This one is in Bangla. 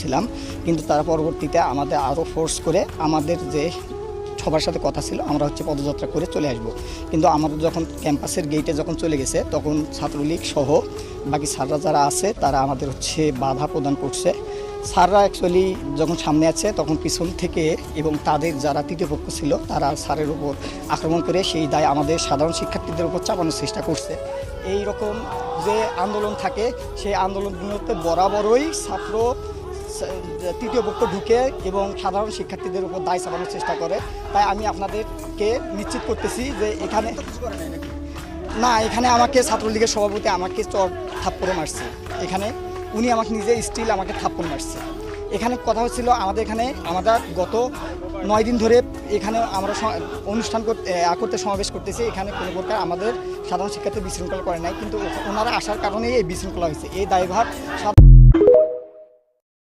ছিলাম, কিন্তু তারা পরবর্তীতে আমাদের আরও ফোর্স করে আমাদের যে সবার সাথে কথা ছিল আমরা পদযাত্রা করে চলে আসব। কিন্তু আমাদের যখন ক্যাম্পাসের গেটে যখন চলে গেছে তখন ছাত্রলীগ সহ বাকি স্যাররা যারা আছে তারা আমাদের বাধা প্রদান করছে। স্যাররা অ্যাকচুয়ালি যখন সামনে আছে তখন পিছন থেকে এবং তাদের যারা তৃতীয় পক্ষ ছিল তারা স্যারের উপর আক্রমণ করে সেই দায় আমাদের সাধারণ শিক্ষার্থীদের উপর চাপানোর চেষ্টা করছে। এই রকম যে আন্দোলন থাকে সেই আন্দোলনগুলোতে বরাবরই ছাত্র তৃতীয় পক্ষ ঢুকে এবং সাধারণ শিক্ষার্থীদের উপর দায় চাপানোর চেষ্টা করে। তাই আমি আপনাদেরকে নিশ্চিত করতেছি যে এখানে আমাকে ছাত্রলীগের সভাপতি আমাকে চর থাপ্পড়ে মারছে। এখানে উনি আমাকে নিজে স্টিল আমাকে থাপ্পড় মারছে। এখানে কথা হচ্ছিল আমাদের গত 9 দিন ধরে এখানে আমরা অনুষ্ঠান করতে সমাবেশ করতেছি। এখানে কোনো প্রকার আমাদের সাধারণ শিক্ষার্থী বিশৃঙ্খলা করে নাই, কিন্তু ওনারা আসার কারণেই এই বিশৃঙ্খলা হয়েছে। এই দায়ভার